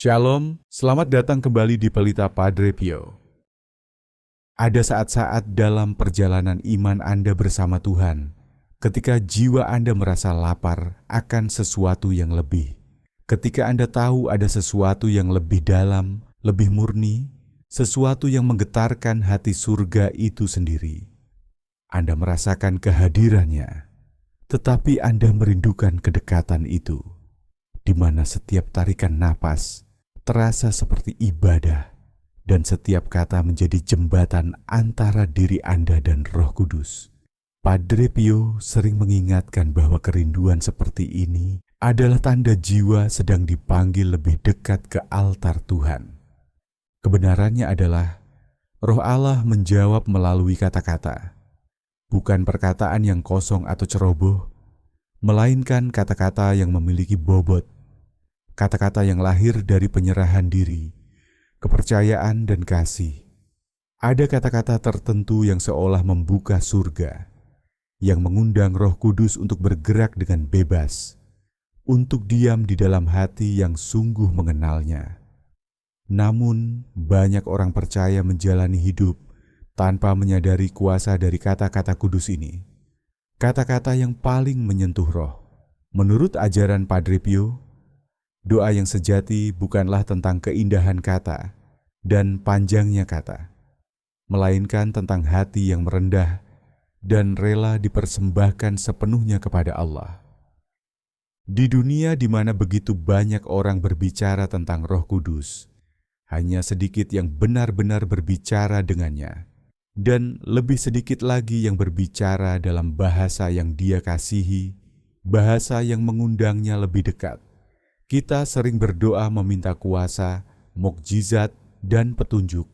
Shalom, selamat datang kembali di Pelita Padre Pio. Ada saat-saat dalam perjalanan iman Anda bersama Tuhan, ketika jiwa Anda merasa lapar akan sesuatu yang lebih. Ketika Anda tahu ada sesuatu yang lebih dalam, lebih murni, sesuatu yang menggetarkan hati surga itu sendiri. Anda merasakan kehadirannya, tetapi Anda merindukan kedekatan itu, di mana setiap tarikan napas terasa seperti ibadah, dan setiap kata menjadi jembatan antara diri Anda dan Roh Kudus. Padre Pio sering mengingatkan bahwa kerinduan seperti ini adalah tanda jiwa sedang dipanggil lebih dekat ke altar Tuhan. Kebenarannya adalah Roh Allah menjawab melalui kata-kata, bukan perkataan yang kosong atau ceroboh, melainkan kata-kata yang memiliki bobot, kata-kata yang lahir dari penyerahan diri, kepercayaan dan kasih. Ada kata-kata tertentu yang seolah membuka surga, yang mengundang Roh Kudus untuk bergerak dengan bebas, untuk diam di dalam hati yang sungguh mengenalnya. Namun, banyak orang percaya menjalani hidup tanpa menyadari kuasa dari kata-kata kudus ini. Kata-kata yang paling menyentuh roh. Menurut ajaran Padre Pio, doa yang sejati bukanlah tentang keindahan kata dan panjangnya kata, melainkan tentang hati yang merendah dan rela dipersembahkan sepenuhnya kepada Allah. Di dunia di mana begitu banyak orang berbicara tentang Roh Kudus, hanya sedikit yang benar-benar berbicara dengannya, dan lebih sedikit lagi yang berbicara dalam bahasa yang Dia kasihi, bahasa yang mengundangnya lebih dekat. Kita sering berdoa meminta kuasa, mukjizat, dan petunjuk,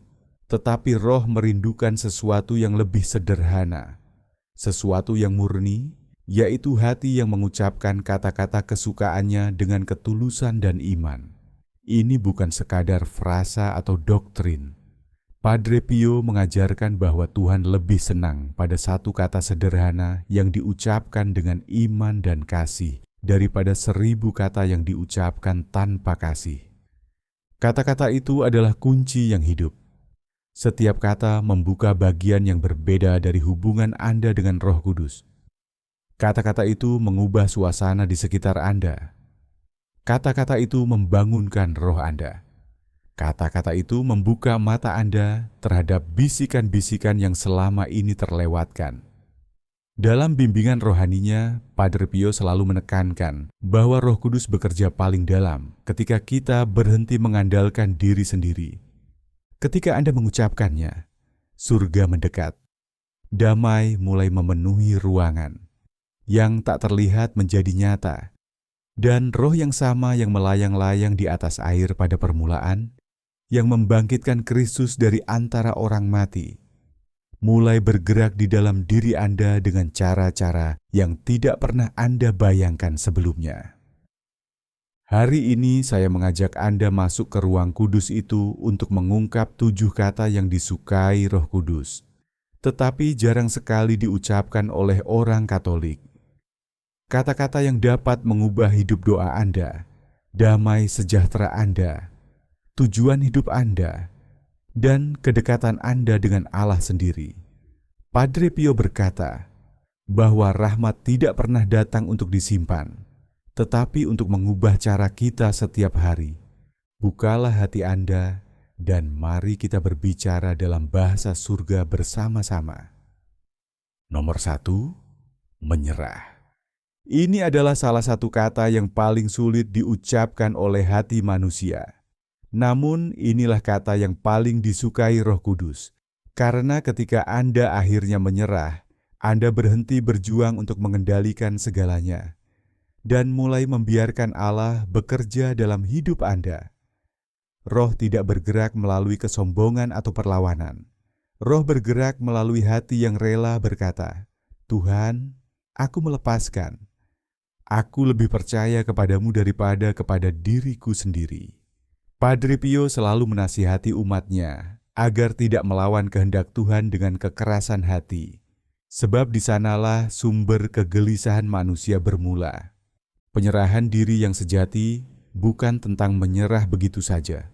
tetapi roh merindukan sesuatu yang lebih sederhana, sesuatu yang murni, yaitu hati yang mengucapkan kata-kata kesukaannya dengan ketulusan dan iman. Ini bukan sekadar frasa atau doktrin. Padre Pio mengajarkan bahwa Tuhan lebih senang pada satu kata sederhana yang diucapkan dengan iman dan kasih daripada 1000 kata yang diucapkan tanpa kasih. Kata-kata itu adalah kunci yang hidup. Setiap kata membuka bagian yang berbeda dari hubungan Anda dengan Roh Kudus. Kata-kata itu mengubah suasana di sekitar Anda. Kata-kata itu membangunkan roh Anda. Kata-kata itu membuka mata Anda terhadap bisikan-bisikan yang selama ini terlewatkan. Dalam bimbingan rohaninya, Padre Pio selalu menekankan bahwa Roh Kudus bekerja paling dalam ketika kita berhenti mengandalkan diri sendiri. Ketika Anda mengucapkannya, surga mendekat. Damai mulai memenuhi ruangan. Yang tak terlihat menjadi nyata. Dan roh yang sama yang melayang-layang di atas air pada permulaan, yang membangkitkan Kristus dari antara orang mati, mulai bergerak di dalam diri Anda dengan cara-cara yang tidak pernah Anda bayangkan sebelumnya. Hari ini saya mengajak Anda masuk ke ruang kudus itu untuk mengungkap 7 kata yang disukai Roh Kudus, tetapi jarang sekali diucapkan oleh orang Katolik. Kata-kata yang dapat mengubah hidup doa Anda, damai sejahtera Anda, tujuan hidup Anda, dan kedekatan Anda dengan Allah sendiri. Padre Pio berkata bahwa rahmat tidak pernah datang untuk disimpan, tetapi untuk mengubah cara kita setiap hari. Bukalah hati Anda, dan mari kita berbicara dalam bahasa surga bersama-sama. Nomor 1, menyerah. Ini adalah salah satu kata yang paling sulit diucapkan oleh hati manusia. Namun inilah kata yang paling disukai Roh Kudus. Karena ketika Anda akhirnya menyerah, Anda berhenti berjuang untuk mengendalikan segalanya. Dan mulai membiarkan Allah bekerja dalam hidup Anda. Roh tidak bergerak melalui kesombongan atau perlawanan. Roh bergerak melalui hati yang rela berkata, Tuhan, aku melepaskan. Aku lebih percaya kepadamu daripada kepada diriku sendiri. Padre Pio selalu menasihati umatnya agar tidak melawan kehendak Tuhan dengan kekerasan hati, sebab di sanalah sumber kegelisahan manusia bermula. Penyerahan diri yang sejati bukan tentang menyerah begitu saja.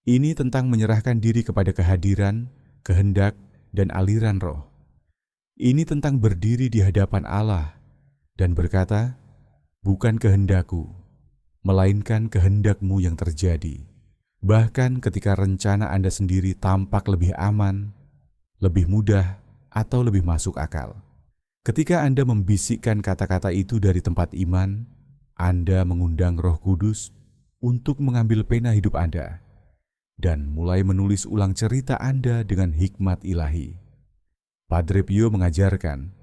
Ini tentang menyerahkan diri kepada kehadiran, kehendak, dan aliran roh. Ini tentang berdiri di hadapan Allah dan berkata, "Bukan kehendakku, melainkan kehendak-Mu yang terjadi." Bahkan ketika rencana Anda sendiri tampak lebih aman, lebih mudah, atau lebih masuk akal. Ketika Anda membisikkan kata-kata itu dari tempat iman, Anda mengundang Roh Kudus untuk mengambil pena hidup Anda dan mulai menulis ulang cerita Anda dengan hikmat ilahi. Padre Pio mengajarkan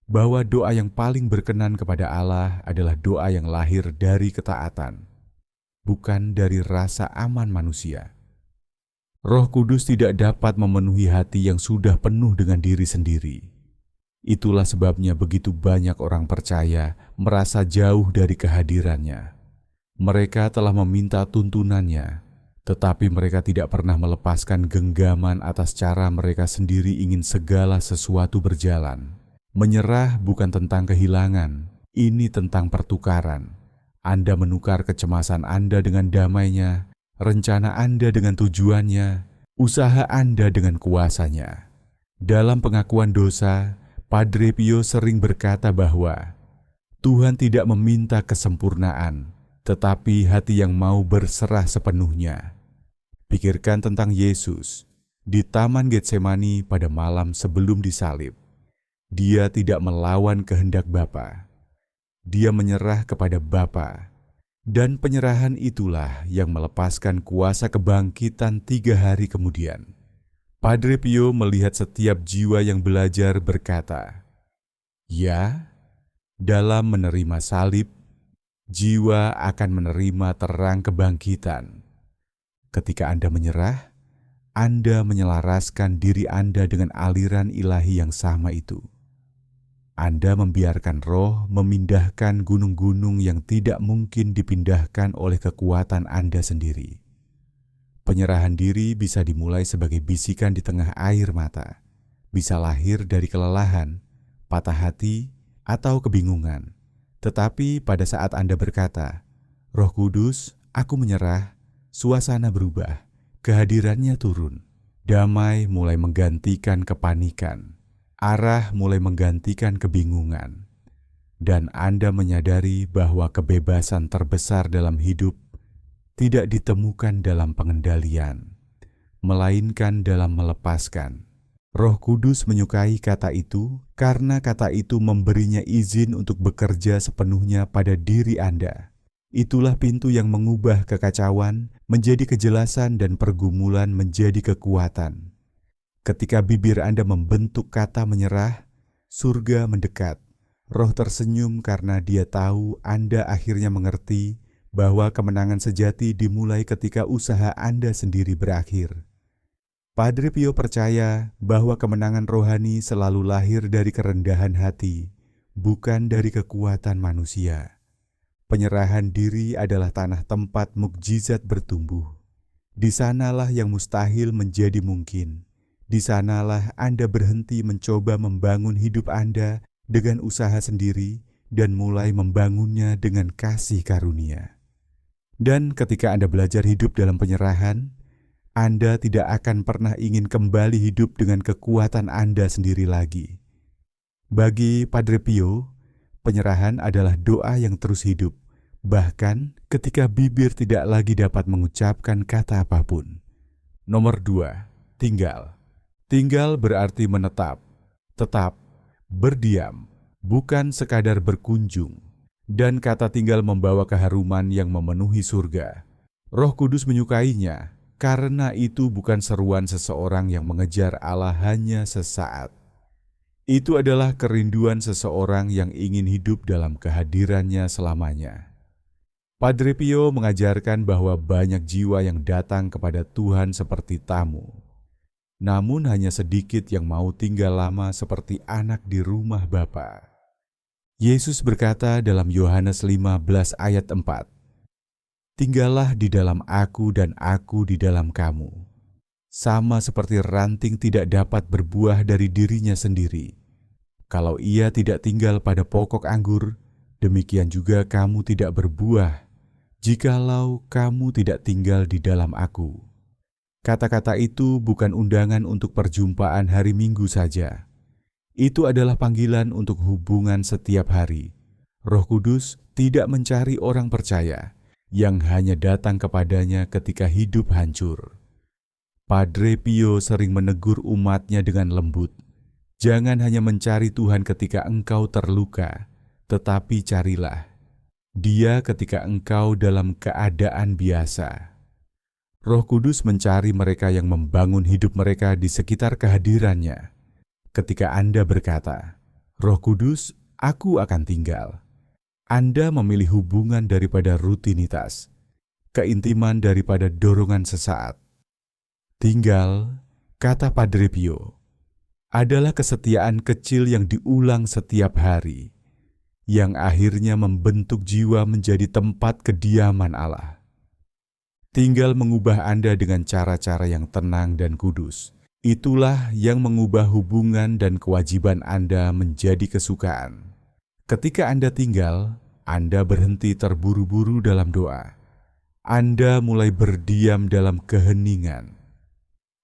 bahwa doa yang paling berkenan kepada Allah adalah doa yang lahir dari ketaatan, bukan dari rasa aman manusia. Roh Kudus tidak dapat memenuhi hati yang sudah penuh dengan diri sendiri. Itulah sebabnya begitu banyak orang percaya merasa jauh dari kehadirannya. Mereka telah meminta tuntunannya, tetapi mereka tidak pernah melepaskan genggaman atas cara mereka sendiri ingin segala sesuatu berjalan. Menyerah bukan tentang kehilangan, ini tentang pertukaran. Anda menukar kecemasan Anda dengan damainya, rencana Anda dengan tujuannya, usaha Anda dengan kuasanya. Dalam pengakuan dosa, Padre Pio sering berkata bahwa Tuhan tidak meminta kesempurnaan, tetapi hati yang mau berserah sepenuhnya. Pikirkan tentang Yesus di Taman Getsemani pada malam sebelum disalib. Dia tidak melawan kehendak Bapa. Dia menyerah kepada Bapa, dan penyerahan itulah yang melepaskan kuasa kebangkitan 3 hari kemudian. Padre Pio melihat setiap jiwa yang belajar berkata, "Ya, dalam menerima salib, jiwa akan menerima terang kebangkitan. Ketika Anda menyerah, Anda menyelaraskan diri Anda dengan aliran ilahi yang sama itu. Anda membiarkan roh memindahkan gunung-gunung yang tidak mungkin dipindahkan oleh kekuatan Anda sendiri. Penyerahan diri bisa dimulai sebagai bisikan di tengah air mata, bisa lahir dari kelelahan, patah hati, atau kebingungan. Tetapi pada saat Anda berkata, 'Roh Kudus, aku menyerah,' suasana berubah, kehadirannya turun, damai mulai menggantikan kepanikan. Arah mulai menggantikan kebingungan, dan Anda menyadari bahwa kebebasan terbesar dalam hidup tidak ditemukan dalam pengendalian, melainkan dalam melepaskan. Roh Kudus menyukai kata itu karena kata itu memberinya izin untuk bekerja sepenuhnya pada diri Anda. Itulah pintu yang mengubah kekacauan menjadi kejelasan dan pergumulan menjadi kekuatan. Ketika bibir Anda membentuk kata menyerah, surga mendekat. Roh tersenyum karena Dia tahu Anda akhirnya mengerti bahwa kemenangan sejati dimulai ketika usaha Anda sendiri berakhir. Padre Pio percaya bahwa kemenangan rohani selalu lahir dari kerendahan hati, bukan dari kekuatan manusia. Penyerahan diri adalah tanah tempat mukjizat bertumbuh. Di sanalah yang mustahil menjadi mungkin. Di sanalah Anda berhenti mencoba membangun hidup Anda dengan usaha sendiri dan mulai membangunnya dengan kasih karunia. Dan ketika Anda belajar hidup dalam penyerahan, Anda tidak akan pernah ingin kembali hidup dengan kekuatan Anda sendiri lagi. Bagi Padre Pio, penyerahan adalah doa yang terus hidup, bahkan ketika bibir tidak lagi dapat mengucapkan kata apapun. Nomor 2, tinggal. Tinggal berarti menetap, tetap, berdiam, bukan sekadar berkunjung. Dan kata tinggal membawa keharuman yang memenuhi surga. Roh Kudus menyukainya, karena itu bukan seruan seseorang yang mengejar Allah hanya sesaat. Itu adalah kerinduan seseorang yang ingin hidup dalam kehadirannya selamanya. Padre Pio mengajarkan bahwa banyak jiwa yang datang kepada Tuhan seperti tamu. Namun hanya sedikit yang mau tinggal lama seperti anak di rumah Bapa. Yesus berkata dalam Yohanes 15 ayat 4, "Tinggallah di dalam aku dan aku di dalam kamu. Sama seperti ranting tidak dapat berbuah dari dirinya sendiri. Kalau ia tidak tinggal pada pokok anggur, demikian juga kamu tidak berbuah. "Jikalau kamu tidak tinggal di dalam Aku." Kata-kata itu bukan undangan untuk perjumpaan hari Minggu saja. Itu adalah panggilan untuk hubungan setiap hari. Roh Kudus tidak mencari orang percaya yang hanya datang kepadanya ketika hidup hancur. Padre Pio sering menegur umatnya dengan lembut. Jangan hanya mencari Tuhan ketika engkau terluka, tetapi carilah Dia ketika engkau dalam keadaan biasa. Roh Kudus mencari mereka yang membangun hidup mereka di sekitar kehadirannya. Ketika Anda berkata, "Roh Kudus, aku akan tinggal," Anda memilih hubungan daripada rutinitas, keintiman daripada dorongan sesaat. Tinggal, kata Padre Pio, adalah kesetiaan kecil yang diulang setiap hari, yang akhirnya membentuk jiwa menjadi tempat kediaman Allah. Tinggal mengubah Anda dengan cara-cara yang tenang dan kudus. Itulah yang mengubah hubungan dan kewajiban Anda menjadi kesukaan. Ketika Anda tinggal, Anda berhenti terburu-buru dalam doa. Anda mulai berdiam dalam keheningan.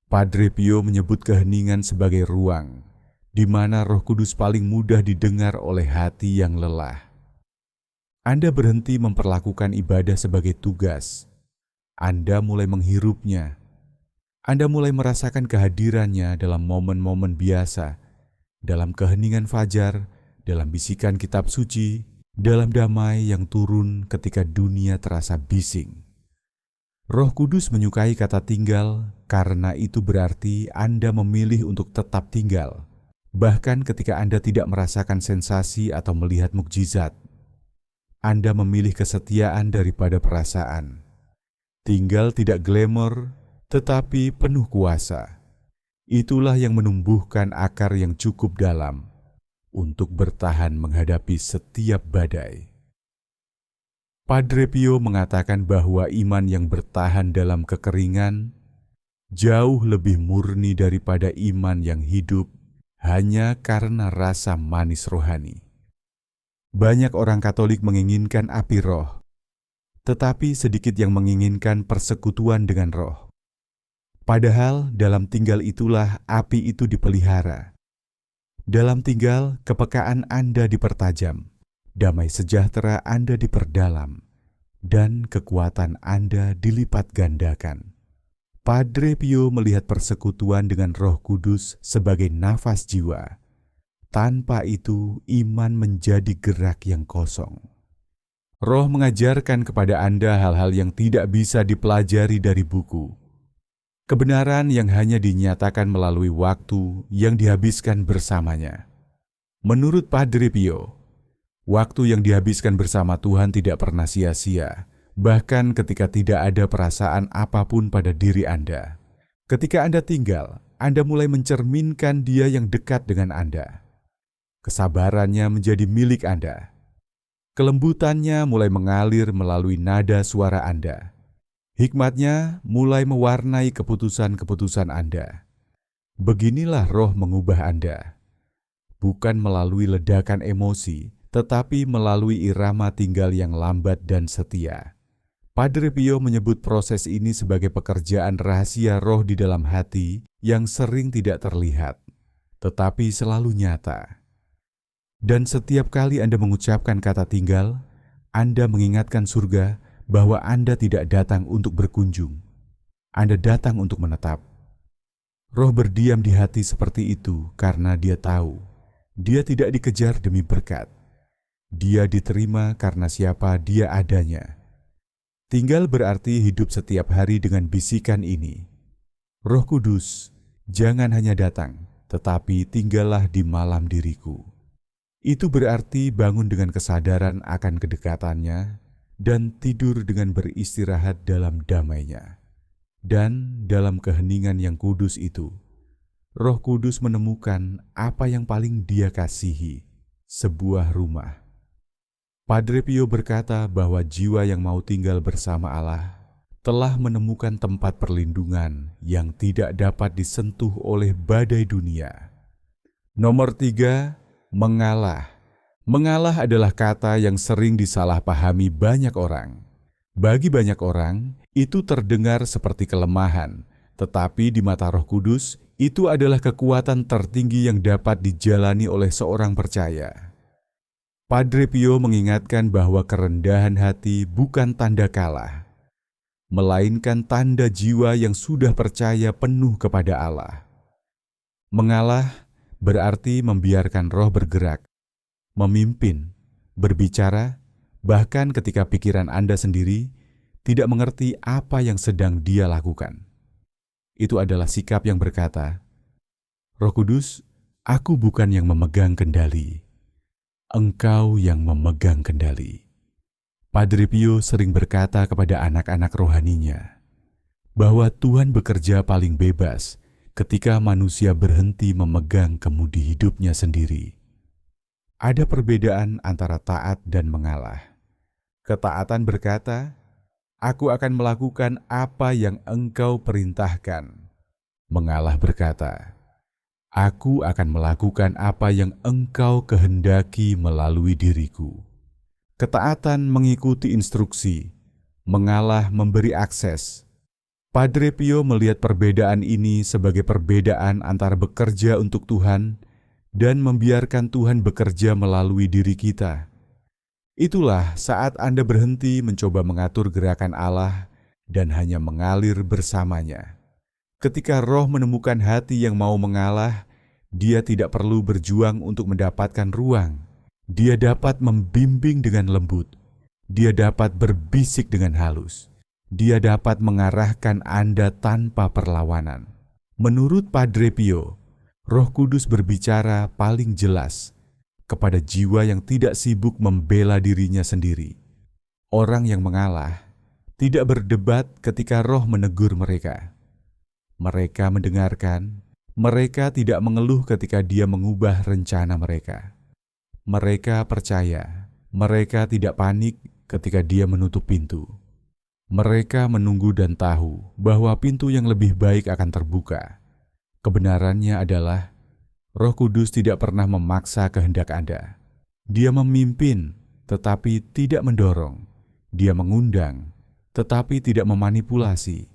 Padre Pio menyebut keheningan sebagai ruang, di mana Roh Kudus paling mudah didengar oleh hati yang lelah. Anda berhenti memperlakukan ibadah sebagai tugas. Anda mulai menghirupnya. Anda mulai merasakan kehadirannya dalam momen-momen biasa, dalam keheningan fajar, dalam bisikan kitab suci, dalam damai yang turun ketika dunia terasa bising. Roh Kudus menyukai kata tinggal karena itu berarti Anda memilih untuk tetap tinggal, bahkan ketika Anda tidak merasakan sensasi atau melihat mukjizat. Anda memilih kesetiaan daripada perasaan. Tinggal tidak glamor, tetapi penuh kuasa. Itulah yang menumbuhkan akar yang cukup dalam untuk bertahan menghadapi setiap badai. Padre Pio mengatakan bahwa iman yang bertahan dalam kekeringan jauh lebih murni daripada iman yang hidup hanya karena rasa manis rohani. Banyak orang Katolik menginginkan api roh, tetapi sedikit yang menginginkan persekutuan dengan roh. Padahal dalam tinggal itulah api itu dipelihara. Dalam tinggal, kepekaan Anda dipertajam, damai sejahtera Anda diperdalam, dan kekuatan Anda dilipat gandakan. Padre Pio melihat persekutuan dengan Roh Kudus sebagai nafas jiwa. Tanpa itu, iman menjadi gerak yang kosong. Roh mengajarkan kepada Anda hal-hal yang tidak bisa dipelajari dari buku. Kebenaran yang hanya dinyatakan melalui waktu yang dihabiskan bersamanya. Menurut Padre Pio, waktu yang dihabiskan bersama Tuhan tidak pernah sia-sia, bahkan ketika tidak ada perasaan apapun pada diri Anda. Ketika Anda tinggal, Anda mulai mencerminkan Dia yang dekat dengan Anda. Kesabarannya menjadi milik Anda. Kelembutannya mulai mengalir melalui nada suara Anda. Hikmatnya mulai mewarnai keputusan-keputusan Anda. Beginilah Roh mengubah Anda. Bukan melalui ledakan emosi, tetapi melalui irama tinggal yang lambat dan setia. Padre Pio menyebut proses ini sebagai pekerjaan rahasia roh di dalam hati yang sering tidak terlihat, tetapi selalu nyata. Dan setiap kali Anda mengucapkan kata tinggal, Anda mengingatkan surga bahwa Anda tidak datang untuk berkunjung. Anda datang untuk menetap. Roh berdiam di hati seperti itu karena Dia tahu, Dia tidak dikejar demi berkat. Dia diterima karena siapa Dia adanya. Tinggal berarti hidup setiap hari dengan bisikan ini. Roh Kudus, jangan hanya datang, tetapi tinggallah di malam diriku. Itu berarti bangun dengan kesadaran akan kedekatannya dan tidur dengan beristirahat dalam damainya. Dan dalam keheningan yang kudus itu, Roh Kudus menemukan apa yang paling Dia kasihi, sebuah rumah. Padre Pio berkata bahwa jiwa yang mau tinggal bersama Allah telah menemukan tempat perlindungan yang tidak dapat disentuh oleh badai dunia. Nomor 3, mengalah. Mengalah adalah kata yang sering disalahpahami banyak orang. Bagi banyak orang, itu terdengar seperti kelemahan, tetapi di mata Roh Kudus, itu adalah kekuatan tertinggi yang dapat dijalani oleh seorang percaya. Padre Pio mengingatkan bahwa kerendahan hati bukan tanda kalah, melainkan tanda jiwa yang sudah percaya penuh kepada Allah. Mengalah berarti membiarkan roh bergerak, memimpin, berbicara, bahkan ketika pikiran Anda sendiri tidak mengerti apa yang sedang Dia lakukan. Itu adalah sikap yang berkata, Roh Kudus, aku bukan yang memegang kendali, Engkau yang memegang kendali. Padre Pio sering berkata kepada anak-anak rohaninya bahwa Tuhan bekerja paling bebas ketika manusia berhenti memegang kemudi hidupnya sendiri. Ada perbedaan antara taat dan mengalah. Ketaatan berkata, aku akan melakukan apa yang Engkau perintahkan. Mengalah berkata, aku akan melakukan apa yang Engkau kehendaki melalui diriku. Ketaatan mengikuti instruksi, mengalah memberi akses. Padre Pio melihat perbedaan ini sebagai perbedaan antara bekerja untuk Tuhan dan membiarkan Tuhan bekerja melalui diri kita. Itulah saat Anda berhenti mencoba mengatur gerakan Allah dan hanya mengalir bersamanya. Ketika roh menemukan hati yang mau mengalah, dia tidak perlu berjuang untuk mendapatkan ruang. Dia dapat membimbing dengan lembut. Dia dapat berbisik dengan halus. Dia dapat mengarahkan Anda tanpa perlawanan. Menurut Padre Pio, Roh Kudus berbicara paling jelas kepada jiwa yang tidak sibuk membela dirinya sendiri. Orang yang mengalah tidak berdebat ketika roh menegur mereka. Mereka mendengarkan, mereka tidak mengeluh ketika dia mengubah rencana mereka. Mereka percaya, mereka tidak panik ketika dia menutup pintu. Mereka menunggu dan tahu bahwa pintu yang lebih baik akan terbuka. Kebenarannya adalah Roh Kudus tidak pernah memaksa kehendak Anda. Dia memimpin, tetapi tidak mendorong. Dia mengundang, tetapi tidak memanipulasi.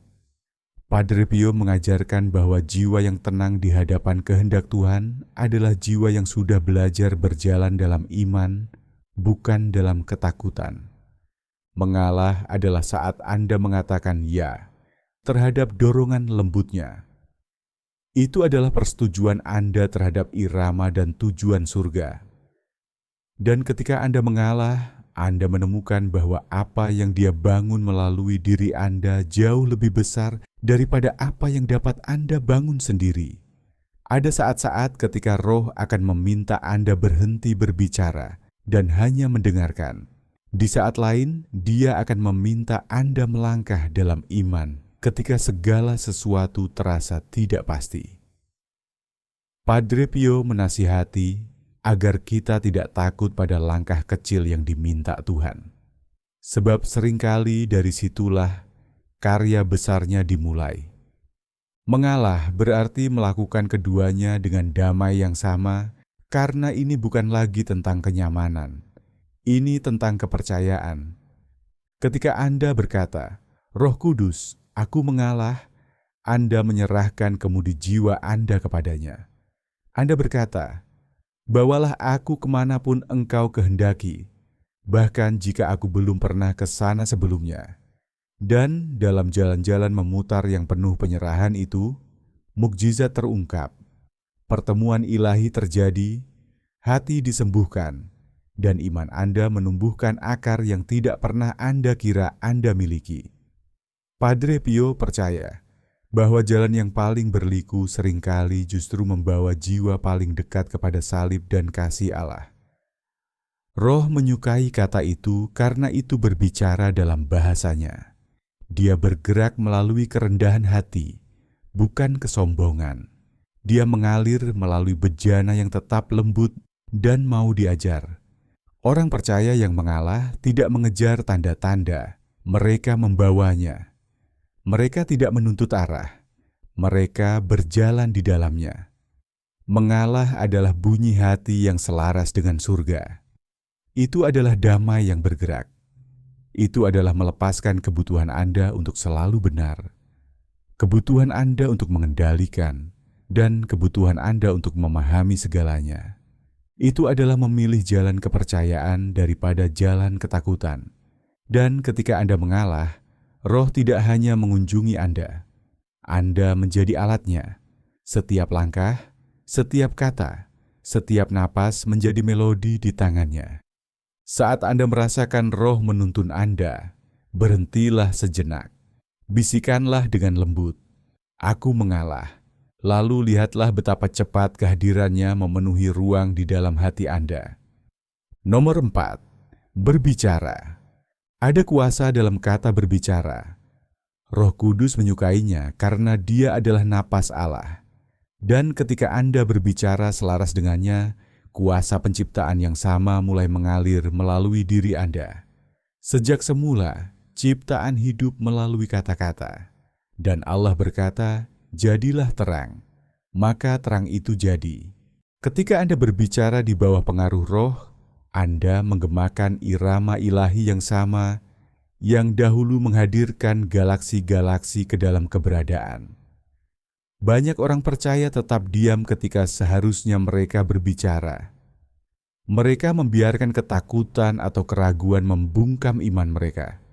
Padre Pio mengajarkan bahwa jiwa yang tenang di hadapan kehendak Tuhan adalah jiwa yang sudah belajar berjalan dalam iman, bukan dalam ketakutan. Mengalah adalah saat Anda mengatakan ya terhadap dorongan lembutnya. Itu adalah persetujuan Anda terhadap irama dan tujuan surga. Dan ketika Anda mengalah, Anda menemukan bahwa apa yang Dia bangun melalui diri Anda jauh lebih besar daripada apa yang dapat Anda bangun sendiri. Ada saat-saat ketika roh akan meminta Anda berhenti berbicara dan hanya mendengarkan. Di saat lain, Dia akan meminta Anda melangkah dalam iman ketika segala sesuatu terasa tidak pasti. Padre Pio menasihati agar kita tidak takut pada langkah kecil yang diminta Tuhan. Sebab seringkali dari situlah karya besarnya dimulai. Mengalah berarti melakukan keduanya dengan damai yang sama, karena ini bukan lagi tentang kenyamanan. Ini tentang kepercayaan. Ketika Anda berkata, Roh Kudus, aku mengalah, Anda menyerahkan kemudi jiwa Anda kepadanya. Anda berkata, bawalah aku kemanapun Engkau kehendaki, bahkan jika aku belum pernah ke sana sebelumnya. Dan dalam jalan-jalan memutar yang penuh penyerahan itu, mukjizat terungkap, pertemuan ilahi terjadi, hati disembuhkan, dan iman Anda menumbuhkan akar yang tidak pernah Anda kira Anda miliki. Padre Pio percaya bahwa jalan yang paling berliku seringkali justru membawa jiwa paling dekat kepada salib dan kasih Allah. Roh menyukai kata itu karena itu berbicara dalam bahasanya. Dia bergerak melalui kerendahan hati, bukan kesombongan. Dia mengalir melalui bejana yang tetap lembut dan mau diajar. Orang percaya yang mengalah tidak mengejar tanda-tanda, mereka membawanya. Mereka tidak menuntut arah, mereka berjalan di dalamnya. Mengalah adalah bunyi hati yang selaras dengan surga. Itu adalah damai yang bergerak. Itu adalah melepaskan kebutuhan Anda untuk selalu benar, kebutuhan Anda untuk mengendalikan, dan kebutuhan Anda untuk memahami segalanya. Itu adalah memilih jalan kepercayaan daripada jalan ketakutan. Dan ketika Anda mengalah, Roh tidak hanya mengunjungi Anda menjadi alatnya. Setiap langkah, setiap kata, setiap napas menjadi melodi di tangannya. Saat Anda merasakan Roh menuntun Anda, berhentilah sejenak. Bisikanlah dengan lembut, "Aku mengalah." Lalu lihatlah betapa cepat kehadirannya memenuhi ruang di dalam hati Anda. Nomor 4, berbicara. Ada kuasa dalam kata berbicara. Roh Kudus menyukainya karena dia adalah napas Allah. Dan ketika Anda berbicara selaras dengannya, kuasa penciptaan yang sama mulai mengalir melalui diri Anda. Sejak semula, ciptaan hidup melalui kata-kata. Dan Allah berkata, "Jadilah terang." Maka terang itu jadi. Ketika Anda berbicara di bawah pengaruh Roh, Anda menggemakan irama ilahi yang sama yang dahulu menghadirkan galaksi-galaksi ke dalam keberadaan. Banyak orang percaya tetap diam ketika seharusnya mereka berbicara. Mereka membiarkan ketakutan atau keraguan membungkam iman mereka.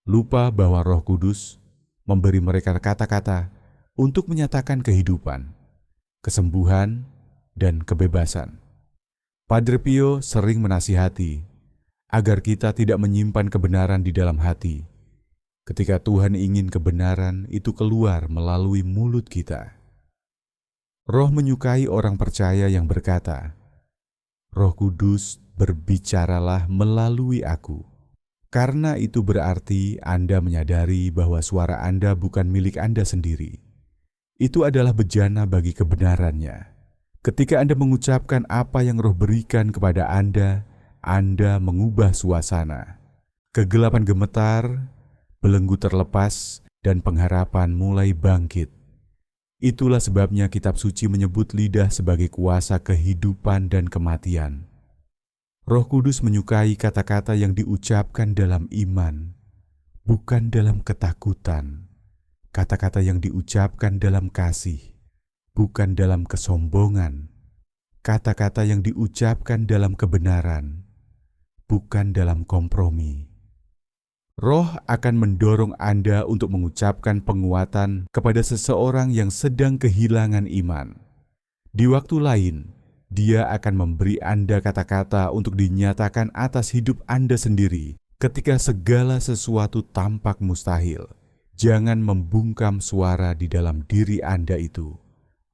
Lupa bahwa Roh Kudus memberi mereka kata-kata untuk menyatakan kehidupan, kesembuhan, dan kebebasan. Padre Pio sering menasihati agar kita tidak menyimpan kebenaran di dalam hati. Ketika Tuhan ingin kebenaran itu keluar melalui mulut kita. Roh menyukai orang percaya yang berkata, "Roh Kudus, berbicaralah melalui aku." Karena itu berarti Anda menyadari bahwa suara Anda bukan milik Anda sendiri. Itu adalah bejana bagi kebenarannya. Ketika Anda mengucapkan apa yang Roh berikan kepada Anda mengubah suasana. Kegelapan gemetar, belenggu terlepas, dan pengharapan mulai bangkit. Itulah sebabnya kitab suci menyebut lidah sebagai kuasa kehidupan dan kematian. Roh Kudus menyukai kata-kata yang diucapkan dalam iman, bukan dalam ketakutan. Kata-kata yang diucapkan dalam kasih, bukan dalam kesombongan. Kata-kata yang diucapkan dalam kebenaran, bukan dalam kompromi. Roh akan mendorong Anda untuk mengucapkan penguatan kepada seseorang yang sedang kehilangan iman. Di waktu lain, Dia akan memberi Anda kata-kata untuk dinyatakan atas hidup Anda sendiri ketika segala sesuatu tampak mustahil. Jangan membungkam suara di dalam diri Anda itu.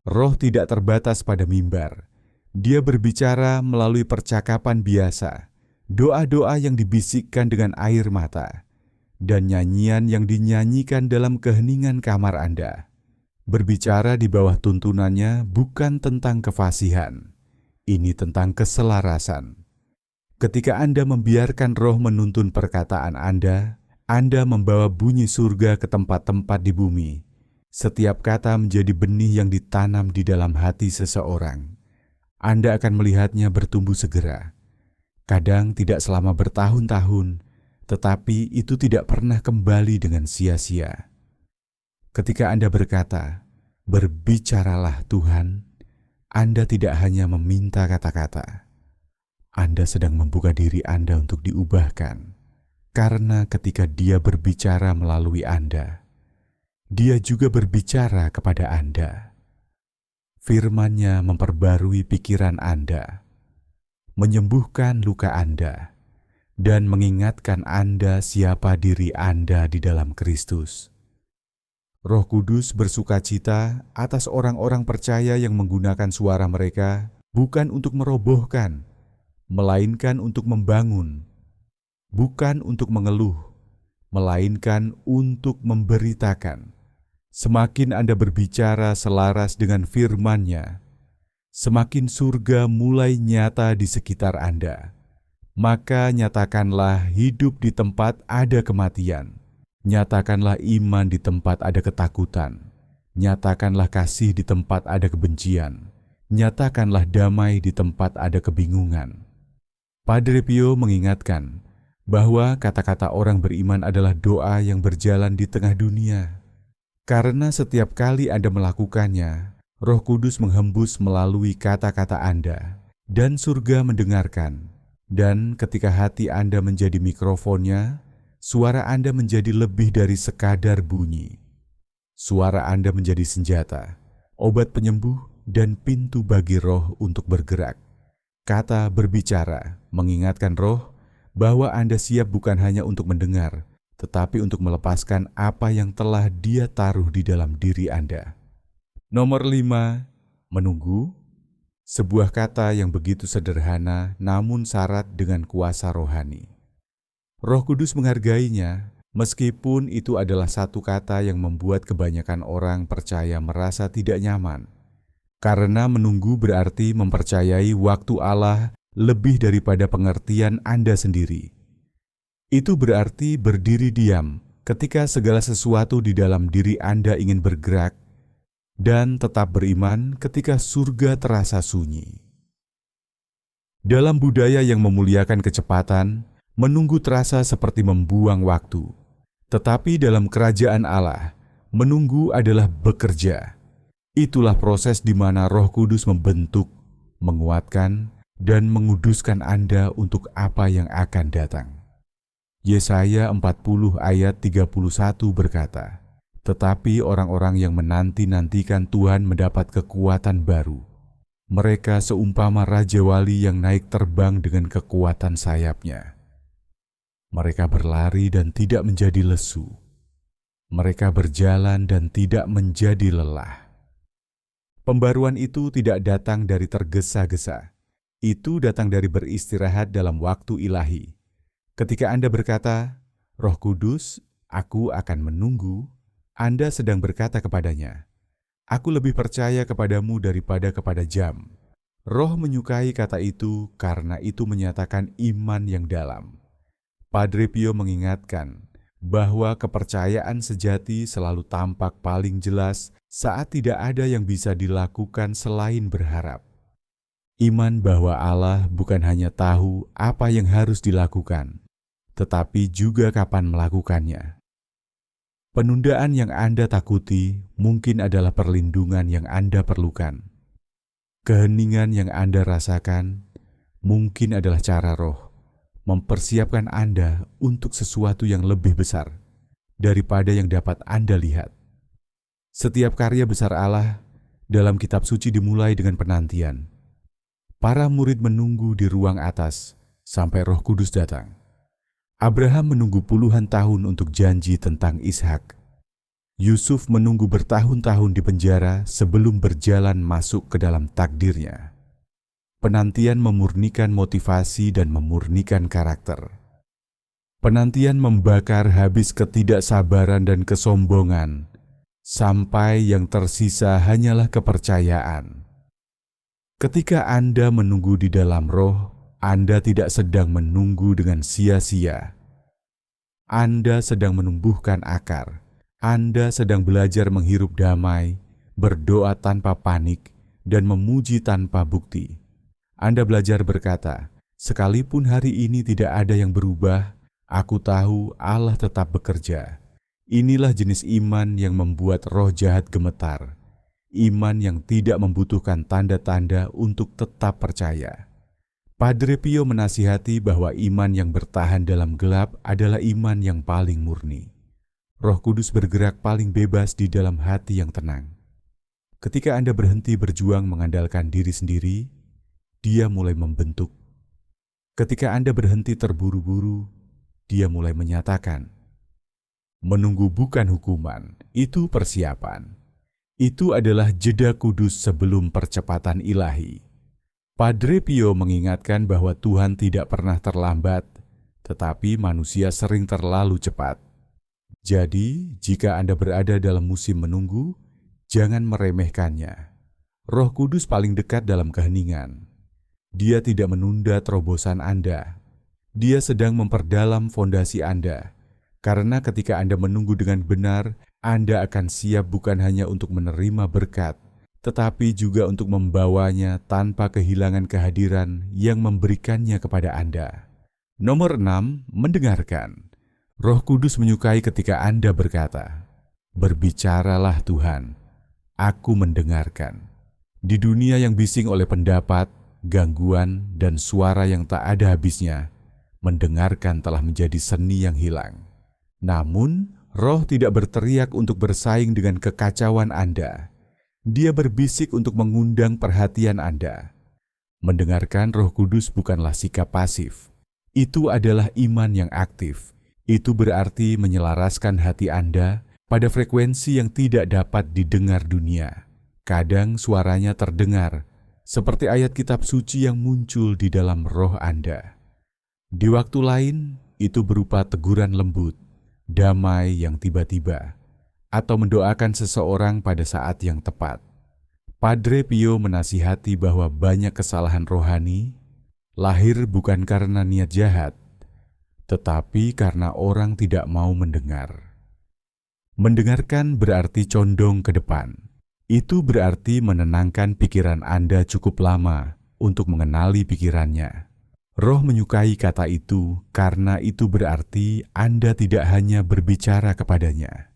Roh tidak terbatas pada mimbar. Dia berbicara melalui percakapan biasa, doa-doa yang dibisikkan dengan air mata, dan nyanyian yang dinyanyikan dalam keheningan kamar Anda. Berbicara di bawah tuntunannya bukan tentang kefasihan. Ini tentang keselarasan. Ketika Anda membiarkan Roh menuntun perkataan Anda membawa bunyi surga ke tempat-tempat di bumi. Setiap kata menjadi benih yang ditanam di dalam hati seseorang. Anda akan melihatnya bertumbuh segera. Kadang tidak selama bertahun-tahun, tetapi itu tidak pernah kembali dengan sia-sia. Ketika Anda berkata, "Berbicaralah Tuhan," Anda tidak hanya meminta kata-kata. Anda sedang membuka diri Anda untuk diubahkan. Karena ketika Dia berbicara melalui Anda, Dia juga berbicara kepada Anda. Firman-Nya memperbarui pikiran Anda, menyembuhkan luka Anda, dan mengingatkan Anda siapa diri Anda di dalam Kristus. Roh Kudus bersukacita atas orang-orang percaya yang menggunakan suara mereka bukan untuk merobohkan, melainkan untuk membangun, bukan untuk mengeluh, melainkan untuk memberitakan. Semakin Anda berbicara selaras dengan firman-Nya, semakin surga mulai nyata di sekitar Anda. Maka nyatakanlah hidup di tempat ada kematian. Nyatakanlah iman di tempat ada ketakutan. Nyatakanlah kasih di tempat ada kebencian. Nyatakanlah damai di tempat ada kebingungan. Padre Pio mengingatkan bahwa kata-kata orang beriman adalah doa yang berjalan di tengah dunia. Karena setiap kali Anda melakukannya, Roh Kudus menghembus melalui kata-kata Anda, dan surga mendengarkan. Dan ketika hati Anda menjadi mikrofonnya, suara Anda menjadi lebih dari sekadar bunyi. Suara Anda menjadi senjata, obat penyembuh, dan pintu bagi roh untuk bergerak. Kata berbicara mengingatkan roh bahwa Anda siap bukan hanya untuk mendengar, tetapi untuk melepaskan apa yang telah Dia taruh di dalam diri Anda. Nomor 5, menunggu. Sebuah kata yang begitu sederhana namun syarat dengan kuasa rohani. Roh Kudus menghargainya, meskipun itu adalah satu kata yang membuat kebanyakan orang percaya merasa tidak nyaman. Karena menunggu berarti mempercayai waktu Allah lebih daripada pengertian Anda sendiri. Itu berarti berdiri diam ketika segala sesuatu di dalam diri Anda ingin bergerak, dan tetap beriman ketika surga terasa sunyi. Dalam budaya yang memuliakan kecepatan, menunggu terasa seperti membuang waktu. Tetapi dalam kerajaan Allah, menunggu adalah bekerja. Itulah proses di mana Roh Kudus membentuk, menguatkan, dan menguduskan Anda untuk apa yang akan datang. Yesaya 40 ayat 31 berkata, "Tetapi orang-orang yang menanti-nantikan Tuhan mendapat kekuatan baru. Mereka seumpama Raja Wali yang naik terbang dengan kekuatan sayapnya. Mereka berlari dan tidak menjadi lesu. Mereka berjalan dan tidak menjadi lelah." Pembaruan itu tidak datang dari tergesa-gesa. Itu datang dari beristirahat dalam waktu ilahi. Ketika Anda berkata, "Roh Kudus, aku akan menunggu," Anda sedang berkata kepadanya, "Aku lebih percaya kepadamu daripada kepada jam." Roh menyukai kata itu karena itu menyatakan iman yang dalam. Padre Pio mengingatkan bahwa kepercayaan sejati selalu tampak paling jelas saat tidak ada yang bisa dilakukan selain berharap. Iman bahwa Allah bukan hanya tahu apa yang harus dilakukan, tetapi juga kapan melakukannya. Penundaan yang Anda takuti mungkin adalah perlindungan yang Anda perlukan. Keheningan yang Anda rasakan mungkin adalah cara Roh mempersiapkan Anda untuk sesuatu yang lebih besar daripada yang dapat Anda lihat. Setiap karya besar Allah dalam kitab suci dimulai dengan penantian. Para murid menunggu di ruang atas sampai Roh Kudus datang. Abraham menunggu puluhan tahun untuk janji tentang Ishak. Yusuf menunggu bertahun-tahun di penjara sebelum berjalan masuk ke dalam takdirnya. Penantian memurnikan motivasi dan memurnikan karakter. Penantian membakar habis ketidaksabaran dan kesombongan, sampai yang tersisa hanyalah kepercayaan. Ketika Anda menunggu di dalam Roh, Anda tidak sedang menunggu dengan sia-sia. Anda sedang menumbuhkan akar. Anda sedang belajar menghirup damai, berdoa tanpa panik, dan memuji tanpa bukti. Anda belajar berkata, "Sekalipun hari ini tidak ada yang berubah, aku tahu Allah tetap bekerja." Inilah jenis iman yang membuat roh jahat gemetar. Iman yang tidak membutuhkan tanda-tanda untuk tetap percaya. Padre Pio menasihati bahwa iman yang bertahan dalam gelap adalah iman yang paling murni. Roh Kudus bergerak paling bebas di dalam hati yang tenang. Ketika Anda berhenti berjuang mengandalkan diri sendiri, Dia mulai membentuk. Ketika Anda berhenti terburu-buru, Dia mulai menyatakan. Menunggu bukan hukuman, itu persiapan. Itu adalah jeda kudus sebelum percepatan ilahi. Padre Pio mengingatkan bahwa Tuhan tidak pernah terlambat, tetapi manusia sering terlalu cepat. Jadi, jika Anda berada dalam musim menunggu, jangan meremehkannya. Roh Kudus paling dekat dalam keheningan. Dia tidak menunda terobosan Anda. Dia sedang memperdalam fondasi Anda. Karena ketika Anda menunggu dengan benar, Anda akan siap bukan hanya untuk menerima berkat, tetapi juga untuk membawanya tanpa kehilangan kehadiran yang memberikannya kepada Anda. Nomor 6, mendengarkan. Roh Kudus menyukai ketika Anda berkata, "Berbicaralah Tuhan, aku mendengarkan." Di dunia yang bising oleh pendapat, gangguan, dan suara yang tak ada habisnya, mendengarkan telah menjadi seni yang hilang. Namun, Roh tidak berteriak untuk bersaing dengan kekacauan Anda. Dia berbisik untuk mengundang perhatian Anda. Mendengarkan Roh Kudus bukanlah sikap pasif. Itu adalah iman yang aktif. Itu berarti menyelaraskan hati Anda pada frekuensi yang tidak dapat didengar dunia. Kadang suaranya terdengar, seperti ayat kitab suci yang muncul di dalam roh Anda. Di waktu lain, itu berupa teguran lembut, damai yang tiba-tiba, atau mendoakan seseorang pada saat yang tepat. Padre Pio menasihati bahwa banyak kesalahan rohani lahir bukan karena niat jahat, tetapi karena orang tidak mau mendengar. Mendengarkan berarti condong ke depan. Itu berarti menenangkan pikiran Anda cukup lama untuk mengenali pikirannya. Roh menyukai kata itu karena itu berarti Anda tidak hanya berbicara kepadanya.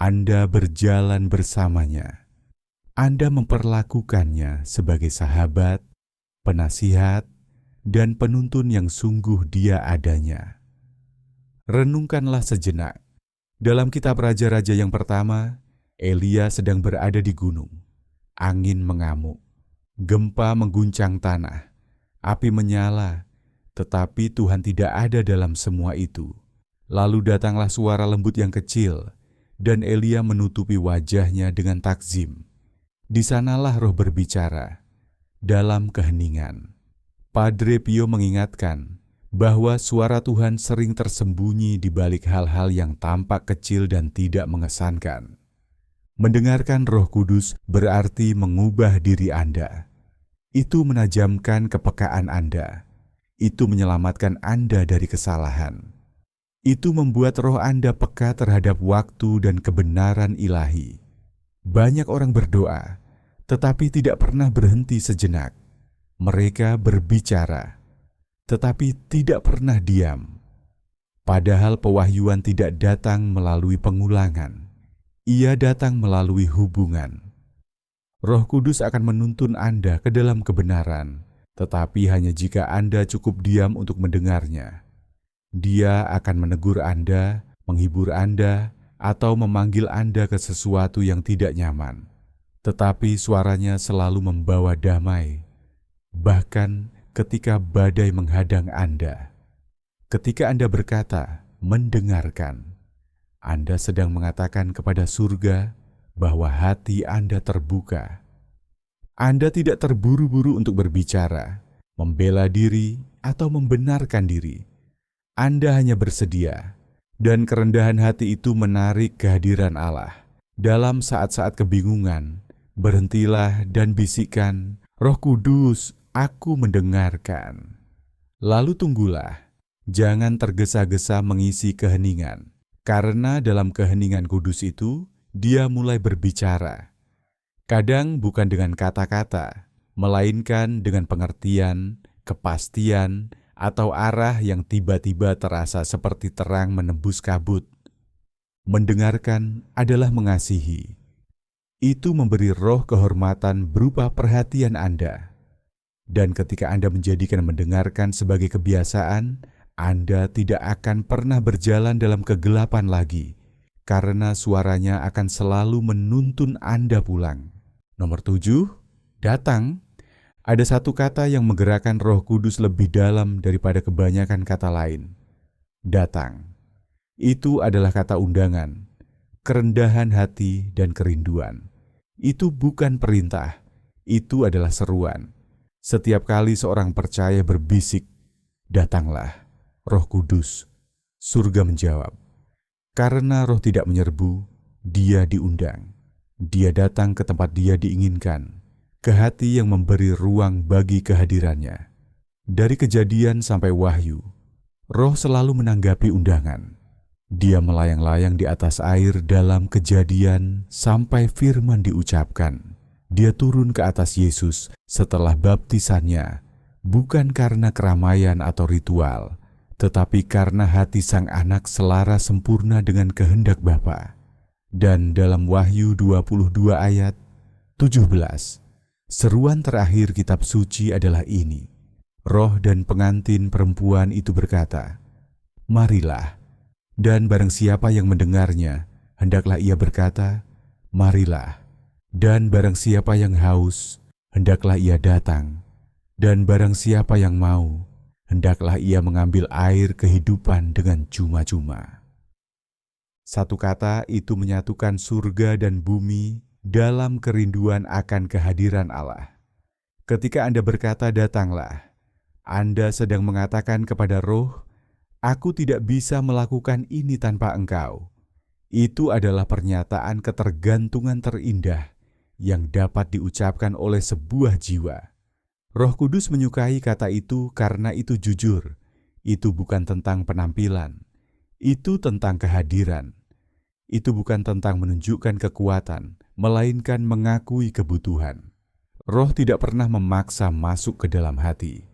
Anda berjalan bersamanya. Anda memperlakukannya sebagai sahabat, penasihat, dan penuntun yang sungguh dia adanya. Renungkanlah sejenak. Dalam kitab Raja-Raja yang pertama, Elia sedang berada di gunung. Angin mengamuk, gempa mengguncang tanah, api menyala, tetapi Tuhan tidak ada dalam semua itu. Lalu datanglah suara lembut yang kecil, dan Elia menutupi wajahnya dengan takzim. Di sanalah Roh berbicara, dalam keheningan. Padre Pio mengingatkan bahwa suara Tuhan sering tersembunyi di balik hal-hal yang tampak kecil dan tidak mengesankan. Mendengarkan Roh Kudus berarti mengubah diri Anda. Itu menajamkan kepekaan Anda. Itu menyelamatkan Anda dari kesalahan. Itu membuat roh Anda peka terhadap waktu dan kebenaran ilahi. Banyak orang berdoa, tetapi tidak pernah berhenti sejenak. Mereka berbicara, tetapi tidak pernah diam. Padahal pewahyuan tidak datang melalui pengulangan. Ia datang melalui hubungan. Roh Kudus akan menuntun Anda ke dalam kebenaran, tetapi hanya jika Anda cukup diam untuk mendengarnya. Dia akan menegur Anda, menghibur Anda, atau memanggil Anda ke sesuatu yang tidak nyaman. Tetapi suaranya selalu membawa damai. Bahkan ketika badai menghadang Anda. Ketika Anda berkata, mendengarkan, Anda sedang mengatakan kepada surga bahwa hati Anda terbuka. Anda tidak terburu-buru untuk berbicara, membela diri, atau membenarkan diri. Anda hanya bersedia, dan kerendahan hati itu menarik kehadiran Allah. Dalam saat-saat kebingungan, berhentilah dan bisikan, Roh Kudus, aku mendengarkan. Lalu tunggulah, jangan tergesa-gesa mengisi keheningan, karena dalam keheningan kudus itu, dia mulai berbicara. Kadang bukan dengan kata-kata, melainkan dengan pengertian, kepastian, atau arah yang tiba-tiba terasa seperti terang menembus kabut. Mendengarkan adalah mengasihi. Itu memberi roh kehormatan berupa perhatian Anda. Dan ketika Anda menjadikan mendengarkan sebagai kebiasaan, Anda tidak akan pernah berjalan dalam kegelapan lagi, karena suaranya akan selalu menuntun Anda pulang. Nomor 7, datang. Ada satu kata yang menggerakkan Roh Kudus lebih dalam daripada kebanyakan kata lain. Datang. Itu adalah kata undangan, kerendahan hati dan kerinduan. Itu bukan perintah, itu adalah seruan. Setiap kali seorang percaya berbisik, datanglah, Roh Kudus, surga menjawab. Karena roh tidak menyerbu, dia diundang. Dia datang ke tempat dia diinginkan, ke hati yang memberi ruang bagi kehadirannya. Dari Kejadian sampai Wahyu, roh selalu menanggapi undangan. Dia melayang-layang di atas air dalam Kejadian sampai firman diucapkan. Dia turun ke atas Yesus setelah baptisannya, bukan karena keramaian atau ritual, tetapi karena hati sang anak selaras sempurna dengan kehendak Bapa. Dan dalam Wahyu 22 ayat 17, seruan terakhir kitab suci adalah ini. Roh dan pengantin perempuan itu berkata, "Marilah." Dan barang siapa yang mendengarnya, hendaklah ia berkata, "Marilah." Dan barang siapa yang haus, hendaklah ia datang. Dan barang siapa yang mau, hendaklah ia mengambil air kehidupan dengan cuma-cuma. Satu kata itu menyatukan surga dan bumi dalam kerinduan akan kehadiran Allah. Ketika Anda berkata, "Datanglah," Anda sedang mengatakan kepada roh, "Aku tidak bisa melakukan ini tanpa Engkau." Itu adalah pernyataan ketergantungan terindah yang dapat diucapkan oleh sebuah jiwa. Roh Kudus menyukai kata itu karena itu jujur. Itu bukan tentang penampilan. Itu tentang kehadiran. Itu bukan tentang menunjukkan kekuatan, melainkan mengakui kebutuhan. Roh tidak pernah memaksa masuk ke dalam hati.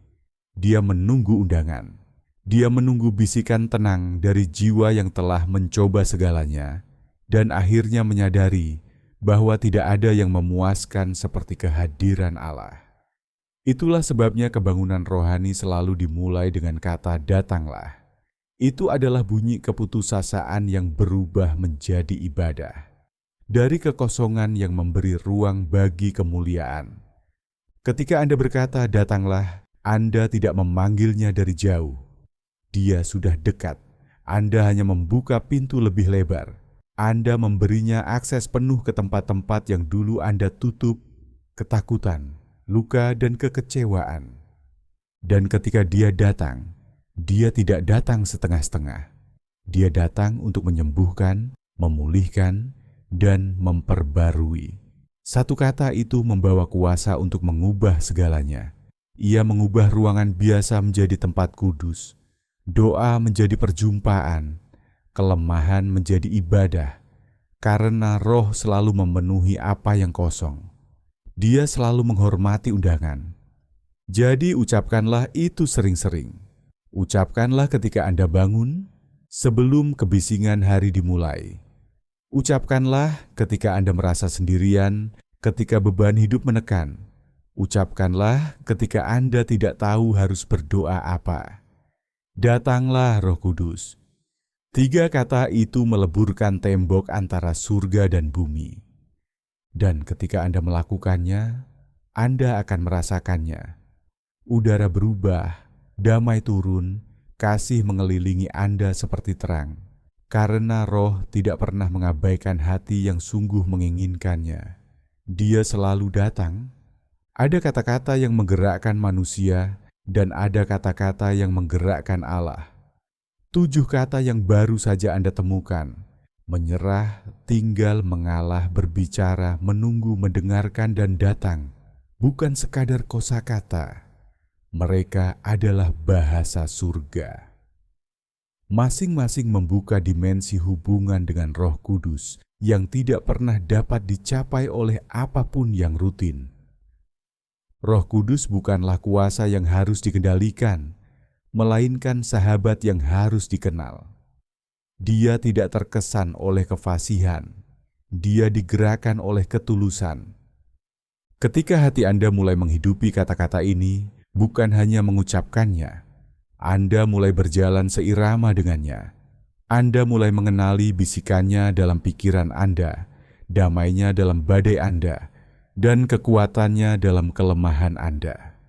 Dia menunggu undangan. Dia menunggu bisikan tenang dari jiwa yang telah mencoba segalanya dan akhirnya menyadari bahwa tidak ada yang memuaskan seperti kehadiran Allah. Itulah sebabnya kebangunan rohani selalu dimulai dengan kata "datanglah". Itu adalah bunyi keputusasaan yang berubah menjadi ibadah. Dari kekosongan yang memberi ruang bagi kemuliaan. Ketika Anda berkata "datanglah", Anda tidak memanggilnya dari jauh. Dia sudah dekat. Anda hanya membuka pintu lebih lebar. Anda memberinya akses penuh ke tempat-tempat yang dulu Anda tutup, ketakutan, luka, dan kekecewaan. Dan ketika dia datang, dia tidak datang setengah-setengah. Dia datang untuk menyembuhkan, memulihkan, dan memperbarui. Satu kata itu membawa kuasa untuk mengubah segalanya. Ia mengubah ruangan biasa menjadi tempat kudus, doa menjadi perjumpaan, kelemahan menjadi ibadah, karena roh selalu memenuhi apa yang kosong. Dia selalu menghormati undangan. Jadi ucapkanlah itu sering-sering. Ucapkanlah ketika Anda bangun, sebelum kebisingan hari dimulai. Ucapkanlah ketika Anda merasa sendirian, ketika beban hidup menekan. Ucapkanlah ketika Anda tidak tahu harus berdoa apa. Datanglah Roh Kudus. 3 kata itu meleburkan tembok antara surga dan bumi. Dan ketika Anda melakukannya, Anda akan merasakannya. Udara berubah, damai turun, kasih mengelilingi Anda seperti terang. Karena roh tidak pernah mengabaikan hati yang sungguh menginginkannya. Dia selalu datang. Ada kata-kata yang menggerakkan manusia dan ada kata-kata yang menggerakkan Allah. 7 kata yang baru saja Anda temukan: menyerah, tinggal, mengalah, berbicara, menunggu, mendengarkan, dan datang. Bukan sekadar kosakata. Mereka adalah bahasa surga. Masing-masing membuka dimensi hubungan dengan Roh Kudus yang tidak pernah dapat dicapai oleh apapun yang rutin. Roh Kudus bukanlah kuasa yang harus dikendalikan, melainkan sahabat yang harus dikenal. Dia tidak terkesan oleh kefasihan, dia digerakkan oleh ketulusan. Ketika hati Anda mulai menghidupi kata-kata ini, bukan hanya mengucapkannya, Anda mulai berjalan seirama dengannya. Anda mulai mengenali bisikannya dalam pikiran Anda, damainya dalam badai Anda, dan kekuatannya dalam kelemahan Anda.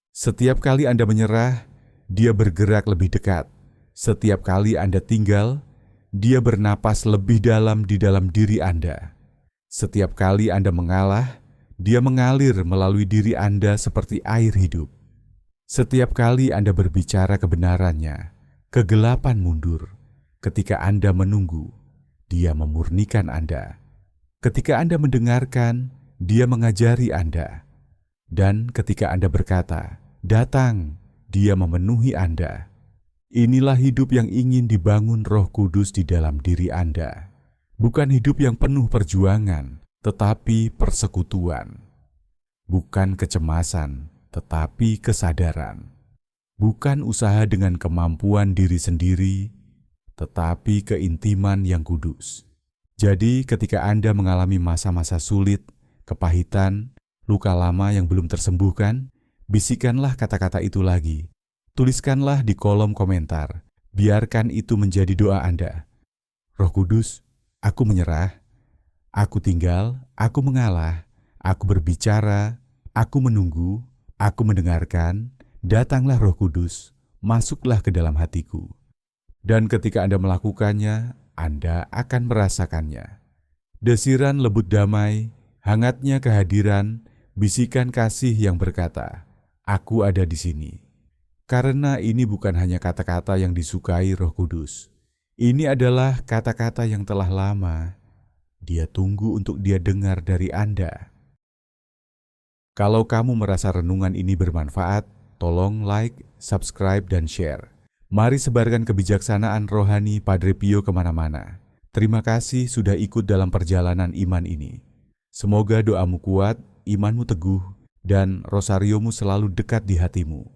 Setiap kali Anda menyerah, dia bergerak lebih dekat. Setiap kali Anda tinggal, dia bernapas lebih dalam di dalam diri Anda. Setiap kali Anda mengalah, dia mengalir melalui diri Anda seperti air hidup. Setiap kali Anda berbicara kebenarannya, kegelapan mundur. Ketika Anda menunggu, dia memurnikan Anda. Ketika Anda mendengarkan, dia mengajari Anda. Dan ketika Anda berkata, "Datang," dia memenuhi Anda. Inilah hidup yang ingin dibangun Roh Kudus di dalam diri Anda. Bukan hidup yang penuh perjuangan, tetapi persekutuan. Bukan kecemasan, tetapi kesadaran. bukan usaha dengan kemampuan diri sendiri, tetapi keintiman yang kudus. Jadi ketika Anda mengalami masa-masa sulit, kepahitan, luka lama yang belum tersembuhkan, bisikanlah kata-kata itu lagi. Tuliskanlah di kolom komentar. Biarkan itu menjadi doa Anda. Roh Kudus, aku menyerah, aku tinggal, aku mengalah, aku berbicara, aku menunggu, aku mendengarkan. Datanglah Roh Kudus, masuklah ke dalam hatiku. Dan ketika Anda melakukannya, Anda akan merasakannya. Desiran lembut damai, hangatnya kehadiran, bisikan kasih yang berkata, "Aku ada di sini." Karena ini bukan hanya kata-kata yang disukai Roh Kudus. Ini adalah kata-kata yang telah lama Dia tunggu untuk Dia dengar dari Anda. Kalau kamu merasa renungan ini bermanfaat, tolong like, subscribe, dan share. Mari sebarkan kebijaksanaan rohani Padre Pio kemana-mana. Terima kasih sudah ikut dalam perjalanan iman ini. Semoga doamu kuat, imanmu teguh, dan rosariomu selalu dekat di hatimu.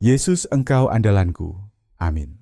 Yesus engkau andalanku. Amin.